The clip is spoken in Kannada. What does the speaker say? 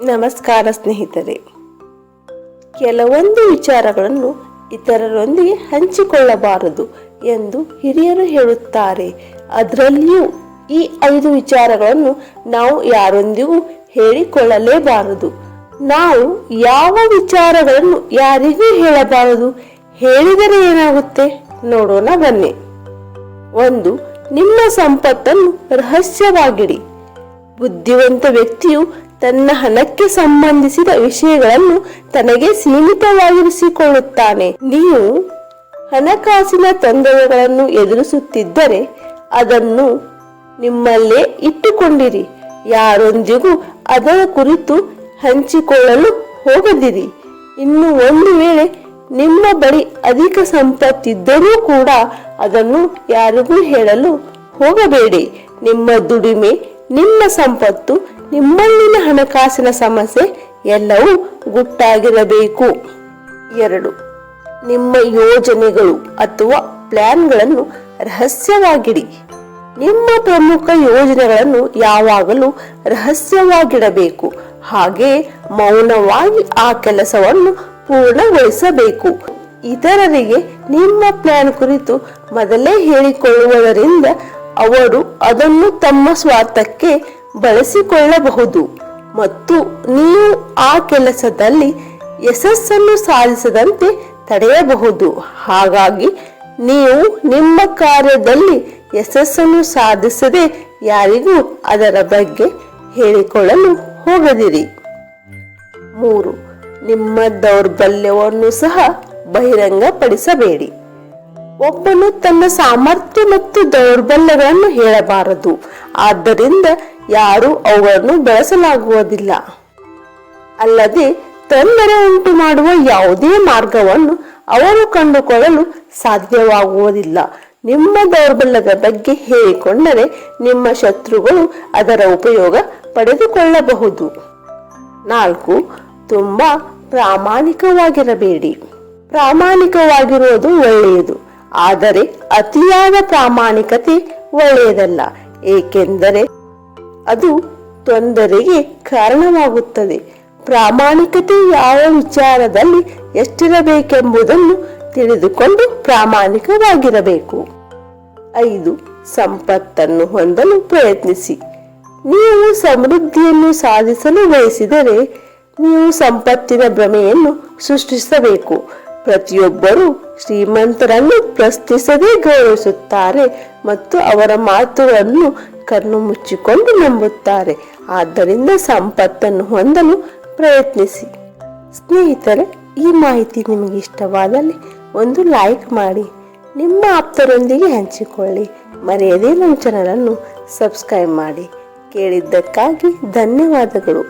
ನಮಸ್ಕಾರ ಸ್ನೇಹಿತರೆ. ಕೆಲವೊಂದು ವಿಚಾರಗಳನ್ನು ಇತರರೊಂದಿಗೆ ಹಂಚಿಕೊಳ್ಳಬಾರದು ಎಂದು ಹಿರಿಯರು ಹೇಳುತ್ತಾರೆ. ಅದರಲ್ಲಿಯೂ ಈ 5 ವಿಚಾರಗಳನ್ನು ನಾವು ಯಾರೊಂದಿಗೂ ಹೇಳಿಕೊಳ್ಳಲೇಬಾರದು. ನಾವು ಯಾವ ವಿಚಾರಗಳನ್ನು ಯಾರಿಗೂ ಹೇಳಬಾರದು, ಹೇಳಿದರೆ ಏನಾಗುತ್ತೆ ನೋಡೋಣ ಬನ್ನಿ. 1. ನಿಮ್ಮ ಸಂಪತ್ತನ್ನು ರಹಸ್ಯವಾಗಿಡಿ. ಬುದ್ಧಿವಂತ ವ್ಯಕ್ತಿಯು ತನ್ನ ಹಣಕ್ಕೆ ಸಂಬಂಧಿಸಿದ ವಿಷಯಗಳನ್ನು ತನಗೆ ಸೀಮಿತವಾಗಿರಿಸಿಕೊಳ್ಳುತ್ತಾನೆ. ನೀವು ಹಣಕಾಸಿನ ತೊಂದರೆಗಳನ್ನು ಎದುರಿಸುತ್ತಿದ್ದರೆ ಅದನ್ನು ನಿಮ್ಮಲ್ಲೇ ಇಟ್ಟುಕೊಂಡಿರಿ. ಯಾರೊಂದಿಗೂ ಅದರ ಕುರಿತು ಹಂಚಿಕೊಳ್ಳಲು ಹೋಗದಿರಿ. ಇನ್ನು ಒಂದು ವೇಳೆ ನಿಮ್ಮ ಬಳಿ ಅಧಿಕ ಸಂಪತ್ತಿದ್ದರೂ ಕೂಡ ಅದನ್ನು ಯಾರಿಗೂ ಹೇಳಲು ಹೋಗಬೇಡಿ. ನಿಮ್ಮ ದುಡಿಮೆ, ನಿಮ್ಮ ಸಂಪತ್ತು, ನಿಮ್ಮಲ್ಲಿನ ಹಣಕಾಸಿನ ಸಮಸ್ಯೆ ಎಲ್ಲವೂ ಗುಟ್ಟಾಗಿರಬೇಕು. 2. ನಿಮ್ಮ ಯೋಜನೆಗಳು ಅಥವಾ ಪ್ಲಾನ್ಗಳನ್ನು ರಹಸ್ಯವಾಗಿಡಿ. ನಿಮ್ಮ ಪ್ರಮುಖ ಯೋಜನೆಗಳನ್ನು ಯಾವಾಗಲೂ ರಹಸ್ಯವಾಗಿಡಬೇಕು. ಹಾಗೆ ಮೌನವಾಗಿ ಆ ಕೆಲಸವನ್ನು ಪೂರ್ಣಗೊಳಿಸಬೇಕು. ಇತರರಿಗೆ ನಿಮ್ಮ ಪ್ಲಾನ್ ಕುರಿತು ಮೊದಲೇ ಹೇಳಿಕೊಳ್ಳುವುದರಿಂದ ಅವರು ಅದನ್ನು ತಮ್ಮ ಸ್ವಾರ್ಥಕ್ಕೆ ಬಳಸಿಕೊಳ್ಳಬಹುದು ಮತ್ತು ನೀವು ಆ ಕೆಲಸದಲ್ಲಿ ಯಶಸ್ಸನ್ನು ಸಾಧಿಸದಂತೆ ತಡೆಯಬಹುದು. ಹಾಗಾಗಿ ನೀವು ನಿಮ್ಮ ಕಾರ್ಯದಲ್ಲಿ ಯಶಸ್ಸನ್ನು ಸಾಧಿಸದೆ ಯಾರಿಗೂ ಅದರ ಬಗ್ಗೆ ಹೇಳಿಕೊಳ್ಳಲು ಹೋಗದಿರಿ. 3. ನಿಮ್ಮ ದೌರ್ಬಲ್ಯವನ್ನು ಸಹ ಬಹಿರಂಗಪಡಿಸಬೇಡಿ. ಒಬ್ಬನು ತನ್ನ ಸಾಮರ್ಥ್ಯ ಮತ್ತು ದೌರ್ಬಲ್ಯಗಳನ್ನು ಹೇಳಬಾರದು. ಆದ್ದರಿಂದ ಯಾರು ಅವುಗಳನ್ನು ಬೆಳೆಸಲಾಗುವುದಿಲ್ಲ. ಅಲ್ಲದೆ ತೊಂದರೆ ಉಂಟು ಮಾಡುವ ಯಾವುದೇ ಮಾರ್ಗವನ್ನು ಅವರು ಕಂಡುಕೊಳ್ಳಲು ಸಾಧ್ಯವಾಗುವುದಿಲ್ಲ. ನಿಮ್ಮ ದೌರ್ಬಲ್ಯದ ಬಗ್ಗೆ ಹೇಳಿಕೊಂಡರೆ ನಿಮ್ಮ ಶತ್ರುಗಳು ಅದರ ಉಪಯೋಗ ಪಡೆದುಕೊಳ್ಳಬಹುದು. 4. ತುಂಬಾ ಪ್ರಾಮಾಣಿಕವಾಗಿರಬೇಡಿ. ಪ್ರಾಮಾಣಿಕವಾಗಿರುವುದು ಒಳ್ಳೆಯದು, ಆದರೆ ಅತಿಯಾದ ಪ್ರಾಮಾಣಿಕತೆ ಒಳ್ಳೆಯದಲ್ಲ, ಏಕೆಂದರೆ ಅದು ತೊಂದರೆಗೆ ಕಾರಣವಾಗುತ್ತದೆ. ಪ್ರಾಮಾಣಿಕತೆ ಯಾವ ವಿಚಾರದಲ್ಲಿ ಎಷ್ಟಿರಬೇಕೆಂಬುದನ್ನು ತಿಳಿದುಕೊಂಡು ಪ್ರಾಮಾಣಿಕವಾಗಿರಬೇಕು. 5. ಸಂಪತ್ತನ್ನು ಹೊಂದಲು ಪ್ರಯತ್ನಿಸಿ. ನೀವು ಸಮೃದ್ಧಿಯನ್ನು ಸಾಧಿಸಲು ಬಯಸಿದರೆ ನೀವು ಸಂಪತ್ತಿನ ಭ್ರಮೆಯನ್ನು ಸೃಷ್ಟಿಸಬೇಕು. ಪ್ರತಿಯೊಬ್ಬರೂ ಶ್ರೀಮಂತರನ್ನು ಪ್ರಶ್ನಿಸದೆ ಗೌರವಿಸುತ್ತಾರೆ ಮತ್ತು ಅವರ ಮಾತುಗಳನ್ನು ಕಣ್ಣು ಮುಚ್ಚಿಕೊಂಡು ನಂಬುತ್ತಾರೆ. ಆದ್ದರಿಂದ ಸಂಪತ್ತನ್ನು ಹೊಂದಲು ಪ್ರಯತ್ನಿಸಿ. ಸ್ನೇಹಿತರೆ, ಈ ಮಾಹಿತಿ ನಿಮಗೆ ಇಷ್ಟವಾದಲ್ಲಿ ಒಂದು ಲೈಕ್ ಮಾಡಿ, ನಿಮ್ಮ ಆಪ್ತರೊಂದಿಗೆ ಹಂಚಿಕೊಳ್ಳಿ. ಮರೆಯದೇ ನಮ್ಮ ಚಾನಲ್ ಅನ್ನು ಸಬ್ಸ್ಕ್ರೈಬ್ ಮಾಡಿ. ಕೇಳಿದ್ದಕ್ಕಾಗಿ ಧನ್ಯವಾದಗಳು.